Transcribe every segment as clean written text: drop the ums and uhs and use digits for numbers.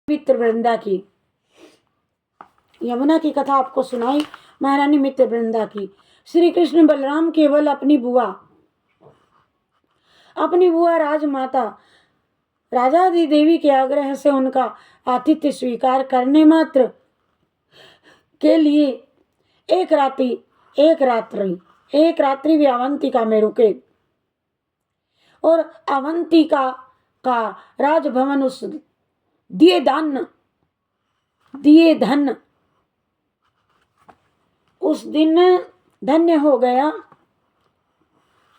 मित्र वृंदा की। यमुना की कथा आपको सुनाई महारानी मित्र वृंदा की। श्री कृष्ण बलराम केवल अपनी बुआ राजमाता राजादी देवी के आग्रह से उनका आतिथ्य स्वीकार करने मात्र के लिए एक रात्रि भी अवंतिका में रुके और अवंतिका का राजभवन उस दिए धन उस दिन धन्य हो गया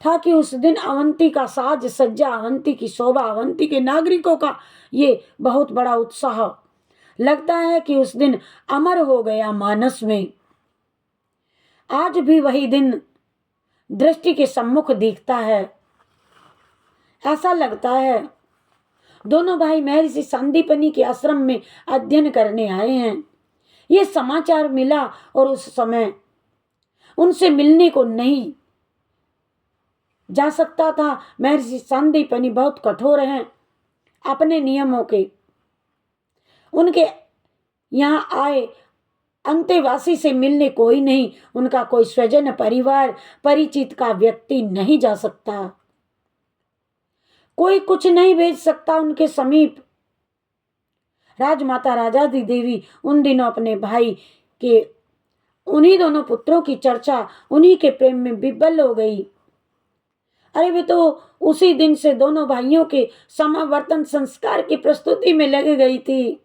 था कि उस दिन अवंती का साज सज्जा, अवंती की शोभा, अवंती के नागरिकों का ये बहुत बड़ा उत्साह लगता है कि उस दिन अमर हो गया मानस में। आज भी वही दिन दृष्टि के सम्मुख दिखता है। ऐसा लगता है दोनों भाई महर्षि संदीपनी के आश्रम में अध्ययन करने आए हैं। ये समाचार मिला और उस समय उनसे मिलने को नहीं जा सकता था। महर्षि संदीपनी बहुत कठोर हैं अपने नियमों के। उनके यहाँ आए अंतेवासी से मिलने कोई नहीं, उनका कोई स्वजन परिवार परिचित का व्यक्ति नहीं जा सकता, कोई कुछ नहीं भेज सकता उनके समीप। राजमाता राजादी देवी उन दिनों अपने भाई के उन्हीं दोनों पुत्रों की चर्चा, उन्हीं के प्रेम में विभल हो गई। अरे वे तो उसी दिन से दोनों भाइयों के समावर्तन संस्कार की प्रस्तुति में लग गई थी।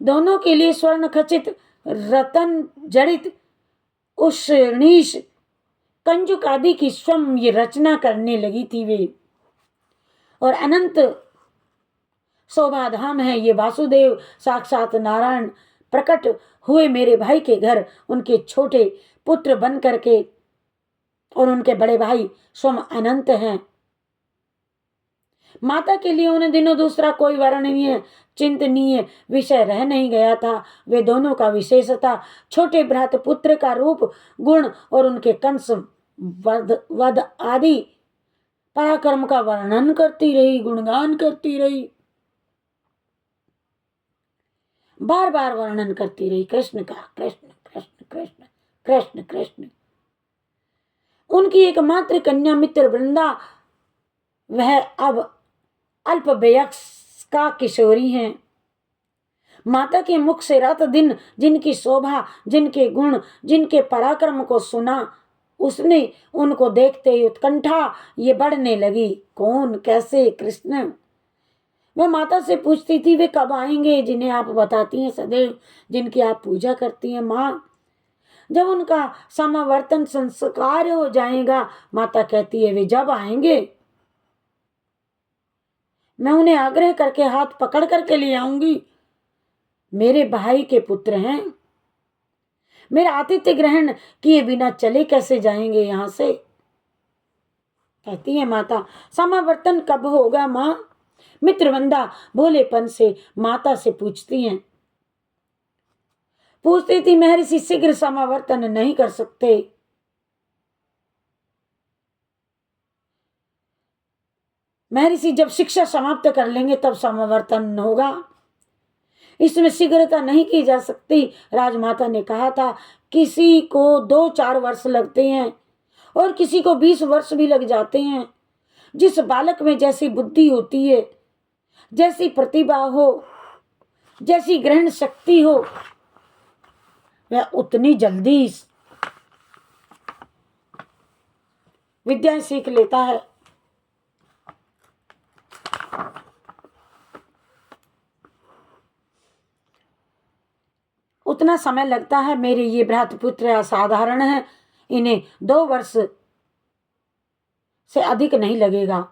दोनों के लिए स्वर्ण खचित रतन जड़ित उष्णीश कंजुक आदि की स्वयं ये रचना करने लगी थी वे। और अनंत शोभाधाम है ये वासुदेव साक्षात नारायण प्रकट हुए मेरे भाई के घर, उनके छोटे पुत्र बन करके, और उनके बड़े भाई स्वयं अनंत हैं। माता के लिए उन दिनों दूसरा कोई वर्णनीय चिंतनीय विषय रह नहीं गया था। वे दोनों का विशेषता छोटे भ्रात पुत्र का रूप गुण और उनके कंस वध आदि पराक्रम का वर्णन करती रही, गुणगान करती रही, बार बार वर्णन करती रही कृष्ण का। कृष्ण कृष्ण कृष्ण कृष्ण कृष्ण। उनकी एकमात्र कन्या मित्र वृंदा वह अब अल्प वयस्का किशोरी हैं। माता के मुख से रात दिन जिनकी शोभा, जिनके गुण, जिनके पराक्रम को सुना, उसने उनको देखते ही उत्कंठा ये बढ़ने लगी। कौन, कैसे कृष्ण? मैं माता से पूछती थी वे कब आएंगे जिन्हें आप बताती हैं सदैव, जिनकी आप पूजा करती हैं माँ। जब उनका समावर्तन संस्कार हो जाएगा, माता कहती है वे जब आएंगे मैं उन्हें आग्रह करके हाथ पकड़ करके ले आऊंगी। मेरे भाई के पुत्र हैं, मेरा आतिथ्य ग्रहण किए बिना चले कैसे जाएंगे यहां से? कहती है माता समावर्तन कब होगा माँ? मित्रवृंदा भोलेपन से माता से पूछती थी महर्षि शीघ्र समावर्तन नहीं कर सकते। महर्षि जब शिक्षा समाप्त कर लेंगे तब समावर्तन होगा, इसमें शीघ्रता नहीं की जा सकती। राजमाता ने कहा था किसी को 2-4 वर्ष लगते हैं और किसी को 20 वर्ष भी लग जाते हैं। जिस बालक में जैसी बुद्धि होती है, जैसी प्रतिभा हो, जैसी ग्रहण शक्ति हो, वह उतनी जल्दी विद्या सीख लेता है। उतना समय लगता है। मेरे ये भ्रातपुत्र असाधारण हैं, इन्हें 2 वर्ष से अधिक नहीं लगेगा।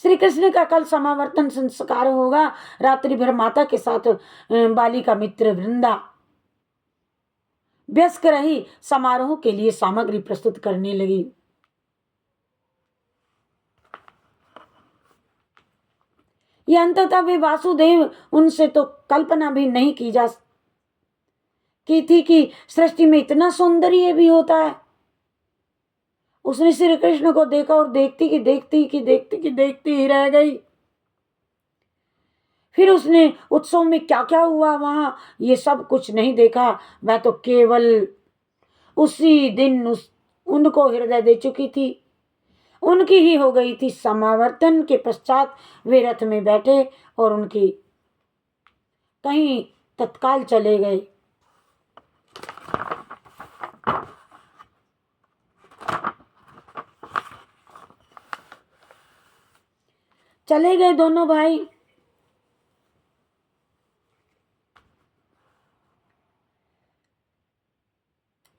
श्री कृष्ण का कल समावर्तन संस्कार होगा। रात्रि भर माता के साथ बालिका मित्र वृंदा व्यस्त रही, समारोह के लिए सामग्री प्रस्तुत करने लगी। ये अंततः वे वासुदेव, उनसे तो कल्पना भी नहीं की थी कि सृष्टि में इतना सौंदर्य भी होता है। उसने श्री कृष्ण को देखा और देखती ही रह गई। फिर उसने उत्सव में क्या क्या हुआ वहाँ ये सब कुछ नहीं देखा। वह तो केवल उसी दिन उनको हृदय दे चुकी थी। उनकी ही हो गई थी। समावर्तन के पश्चात वे रथ में बैठे और उनकी कहीं तत्काल चले गए। चले गए दोनों भाई।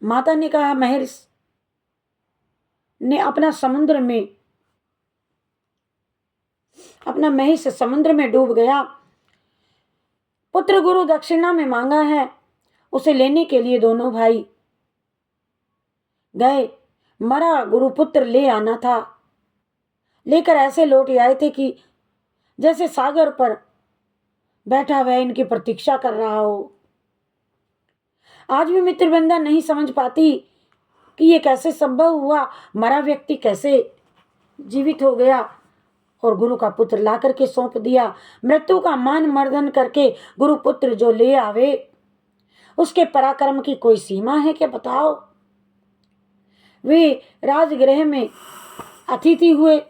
माता ने कहा, महर्षि ने अपना महिष समुद्र में डूब गया। पुत्र गुरु दक्षिणा में मांगा है, उसे लेने के लिए दोनों भाई गए। मरा गुरु पुत्र ले आना था। लेकर ऐसे लौट आए थे कि जैसे सागर पर बैठा वह इनकी प्रतीक्षा कर रहा हो। आज भी मित्रवृंदा नहीं समझ पाती कि ये कैसे संभव हुआ। मरा व्यक्ति कैसे जीवित हो गया और गुरु का पुत्र ला करके सौंप दिया। मृत्यु का मान मर्दन करके गुरु पुत्र जो ले आवे, उसके पराक्रम की कोई सीमा है क्या? बताओ। वे राजगृह में अतिथि हुए।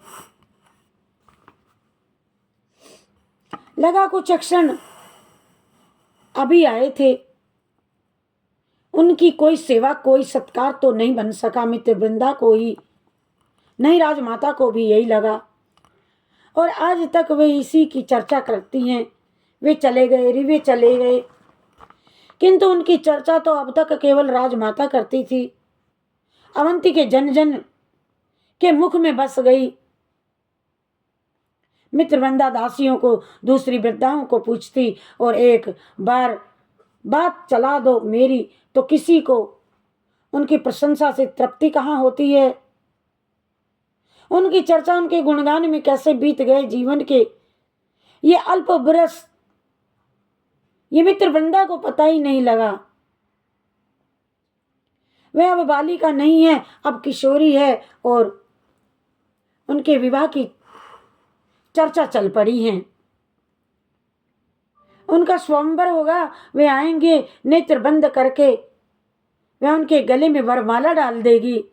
लगा कुछ क्षण अभी आए थे, उनकी कोई सेवा कोई सत्कार तो नहीं बन सका। मित्र वृंदा को ही नहीं, राजमाता को भी यही लगा और आज तक वे इसी की चर्चा करती हैं। वे चले गए, रिवे चले गए, किंतु उनकी चर्चा तो अब तक केवल राजमाता करती थी। अवंती के जन जन के मुख में बस गई। मित्रवृंदा दासियों को, दूसरी वृद्धाओं को पूछती और एक बार बात चला दो मेरी, तो किसी को उनकी प्रशंसा से तृप्ति कहाँ होती है। उनकी चर्चा, उनके गुणगान में कैसे बीत गए जीवन के ये अल्प बरस, ये मित्रवृंदा को पता ही नहीं लगा। वह अब बालिका नहीं है, अब किशोरी है और उनके विवाह की चर्चा चल पड़ी है। उनका स्वयंवर होगा, वे आएंगे, नेत्र बंद करके वह उनके गले में वरमाला डाल देगी।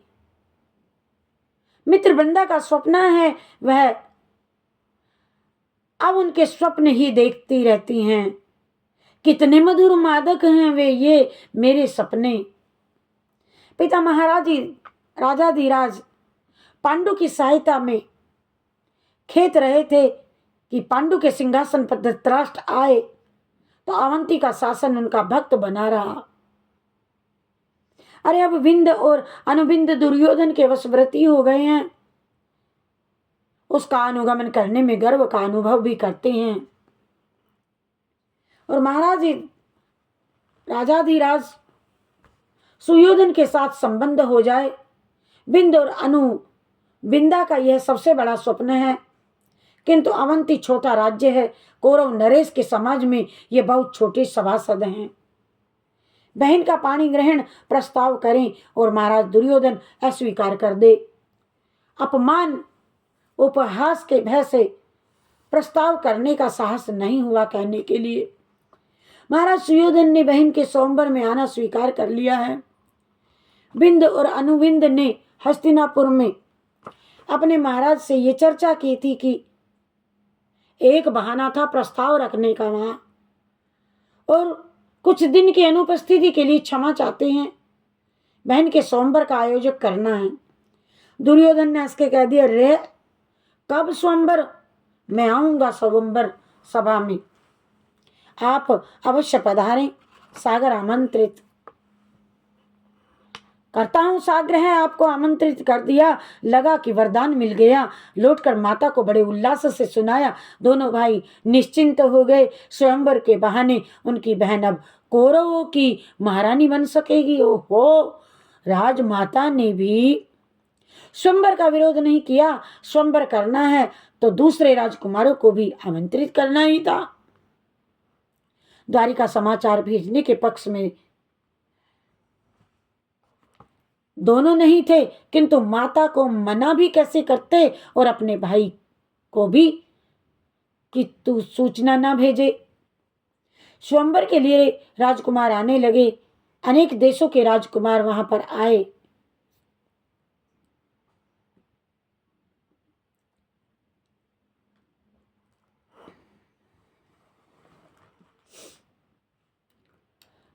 मित्रवृंदा का स्वप्न है, वह अब उनके स्वप्न ही देखती रहती हैं। कितने मधुर मादक हैं वे ये मेरे सपने। पिता महाराज राजाधिराज पांडु की सहायता में खेत रहे थे कि पांडु के सिंहासन पर धृतराष्ट्र आए तो अवंती का शासन उनका भक्त बना रहा। अरे अब विंद और अनुविंद दुर्योधन के वशवर्ती हो गए हैं। उसका अनुगमन करने में गर्व का अनुभव भी करते हैं। और महाराज राजाधिराज सुयोधन के साथ संबंध हो जाए। बिंद और बिंदा का यह सबसे बड़ा स्वप्न है, किंतु अवंती छोटा राज्य है। कौरव नरेश के समाज में ये बहुत छोटे सभासद हैं। बहन का पाणी ग्रहण प्रस्ताव करें और महाराज दुर्योधन अस्वीकार कर दे। अपमान उपहास के भय से प्रस्ताव करने का साहस नहीं हुआ कहने के लिए। महाराज सुयोधन ने बहन के स्वयंवर में आना स्वीकार कर लिया है। बिंद और अनुविंद ने हस्तिनापुर में अपने महाराज से ये चर्चा की थी कि एक बहाना था प्रस्ताव रखने का वहां, और कुछ दिन की अनुपस्थिति के लिए क्षमा चाहते हैं। बहन के स्वयंवर का आयोजक करना है। दुर्योधन ने हंस के कह दिया, रे कब स्वयंवर? मैं आऊंगा स्वयंवर सभा में, आप अवश्य पधारें। सागर आमंत्रित करता हूं। सागर है, आपको आमंत्रित कर दिया। लगा कि वरदान मिल गया। लौटकर माता को बड़े उल्लास से सुनाया। दोनों भाई निश्चिंत हो गए। स्वयंवर के बहाने उनकी बहन अब कौरवों की महारानी बन सकेगी। ओहो, राजमाता ने भी स्वयंवर का विरोध नहीं किया। स्वयंवर करना है तो दूसरे राजकुमारों को भी आमंत्रित करना ही था। द्वारिका समाचार भेजने के पक्ष में दोनों नहीं थे, किंतु माता को मना भी कैसे करते और अपने भाई को भी कि तू सूचना ना भेजे। स्वयंवर के लिए राजकुमार आने लगे। अनेक देशों के राजकुमार वहां पर आए।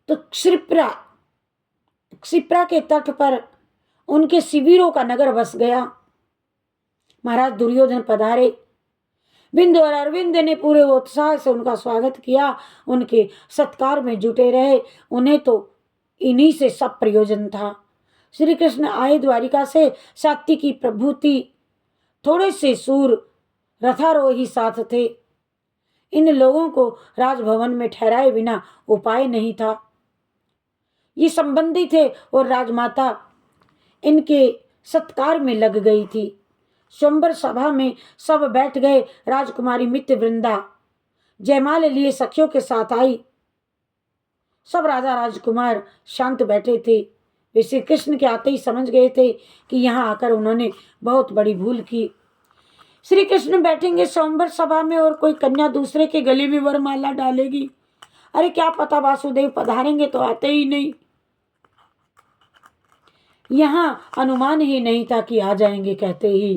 तो क्षिप्रा क्षिप्रा के तट पर उनके शिविरों का नगर बस गया। महाराज दुर्योधन पधारे। बिंदु और अरविंद ने पूरे उत्साह से उनका स्वागत किया, उनके सत्कार में जुटे रहे। उन्हें तो इन्हीं से सब प्रयोजन था। श्री कृष्ण आए द्वारिका से। सात्विकी प्रभुति, थोड़े से सूर रथारोही साथ थे। इन लोगों को राजभवन में ठहराए बिना उपाय नहीं था। ये संबंधी थे और राजमाता इनके सत्कार में लग गई थी। स्वयंवर सभा में सब बैठ गए। राजकुमारी मित्र वृंदा जयमाल लिए सखियों के साथ आई। सब राजा राजकुमार शांत बैठे थे। वे श्री कृष्ण के आते ही समझ गए थे कि यहाँ आकर उन्होंने बहुत बड़ी भूल की। श्री कृष्ण बैठेंगे स्वयंवर सभा में और कोई कन्या दूसरे के गले में वरमाला डालेगी। अरे क्या पता वासुदेव पधारेंगे तो आते ही नहीं। यहाँ अनुमान ही नहीं था कि आ जाएंगे। कहते ही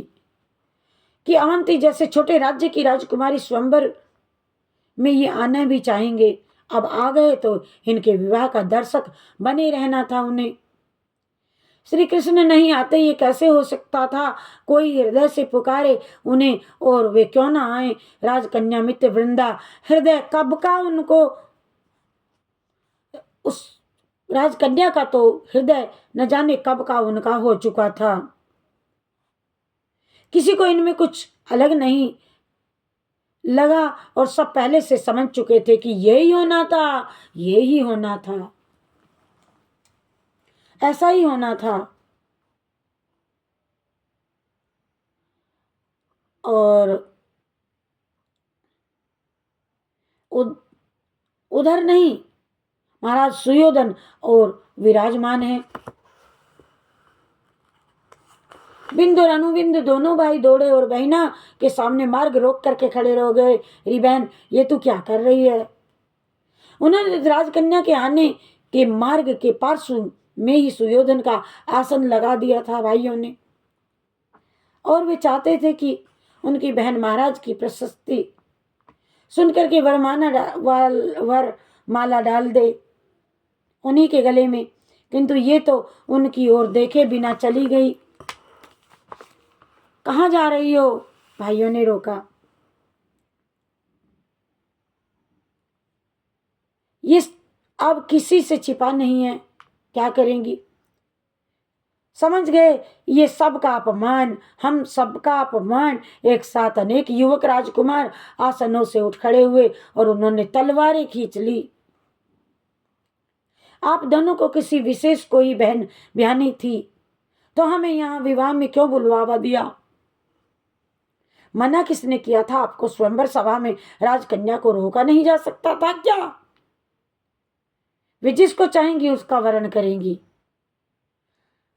कि अवंती जैसे छोटे राज्य की राजकुमारी स्वयंवर में ये आना भी चाहेंगे। अब आ गए तो इनके विवाह का दर्शक बने रहना था उन्हें। श्री कृष्ण नहीं आते ये कैसे हो सकता था। कोई हृदय से पुकारे उन्हें और वे क्यों ना आए। राजकन्या मित्र वृंदा हृदय कब का उनको, उस राजकन्या का तो हृदय न जाने कब का उनका हो चुका था। किसी को इनमें कुछ अलग नहीं लगा और सब पहले से समझ चुके थे कि यही होना था, यही होना था, ऐसा ही होना था। और उधर नहीं, महाराज सुयोधन और विराजमान हैं। बिंदु और अनुबिंद दोनों भाई दौड़े और बहना के सामने मार्ग रोक करके खड़े रह गए। री बहन ये तू क्या कर रही है। उन्होंने राजकन्या के आने के मार्ग के पार्श्व में ही सुयोधन का आसन लगा दिया था भाइयों ने। और वे चाहते थे कि उनकी बहन महाराज की प्रशस्ति सुनकर के वरमाला डाल दे उन्हीं के गले में, किंतु ये तो उनकी ओर देखे बिना चली गई। कहाँ जा रही हो। भाइयों ने रोका। ये अब किसी से छिपा नहीं है, क्या करेंगी। समझ गए ये सबका अपमान, हम सबका अपमान। एक साथ अनेक युवक राजकुमार आसनों से उठ खड़े हुए और उन्होंने तलवारें खींच ली। आप दोनों को किसी विशेष कोई बहन ब्यानी थी तो हमें यहाँ विवाह में क्यों बुलवावा दिया। मना किसने किया था आपको। स्वयंवर सभा में राजकन्या को रोका नहीं जा सकता था क्या। वे जिसको चाहेंगी उसका वरण करेंगी।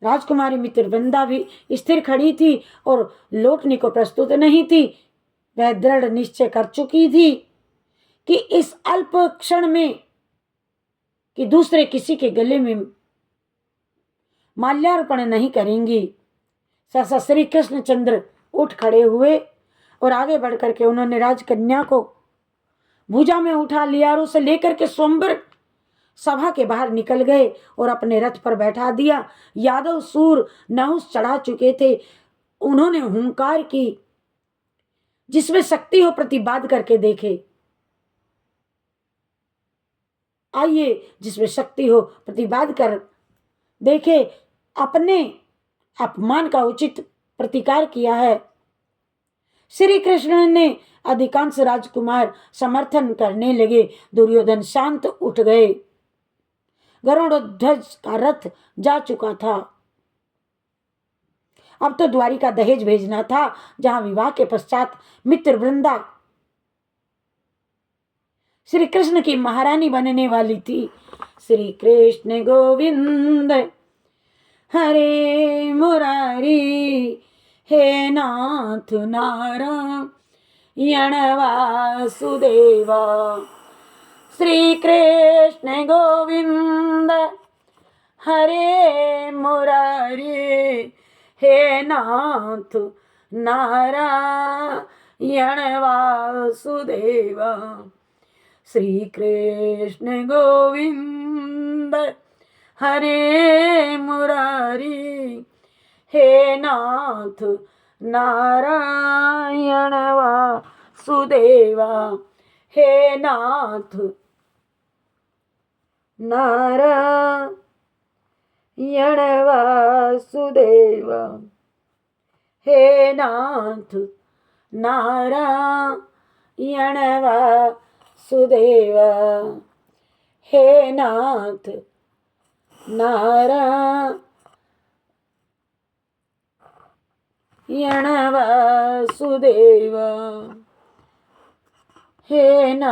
राजकुमारी मित्र वृंदा भी स्थिर खड़ी थी और लौटने को प्रस्तुत नहीं थी। वह दृढ़ निश्चय कर चुकी थी कि इस अल्प क्षण में कि दूसरे किसी के गले में माल्यार्पण नहीं करेंगी। सहसा श्री कृष्णचंद्र उठ खड़े हुए और आगे बढ़ करके उन्होंने राजकन्या को भुजा में उठा लिया और उसे लेकर के स्वयंवर सभा के बाहर निकल गए और अपने रथ पर बैठा दिया। यादव सूर नहुस चढ़ा चुके थे। उन्होंने हुंकार की, जिसमें शक्ति हो प्रतिवाद करके देखे। आइए जिसमें शक्ति हो प्रतिवाद कर देखे। अपने अपमान का उचित प्रतिकार किया है। श्री कृष्ण ने अधिकांश राजकुमार समर्थन करने लगे। दुर्योधन शांत उठ गए। गरुड़ध्वज का रथ जा चुका था। अब तो द्वारिका दहेज भेजना था, जहां विवाह के पश्चात मित्र वृंदा श्री कृष्ण की महारानी बनने वाली थी। श्री कृष्ण गोविंद हरे मुरारी, हे नाथ नारायण वासुदेवा। श्री कृष्ण गोविंद हरे मुरारी, हे नाथ नारायण वासुदेवा। श्री कृष्ण गोविंद हरे मुरारी, हे नाथ नारायण वासुदेवा। हे नाथ नारायण वासुदेवा। हे नाथ नारायण वासुदेवा। हे नाथ नारायण वासुदेवा। हे नाथ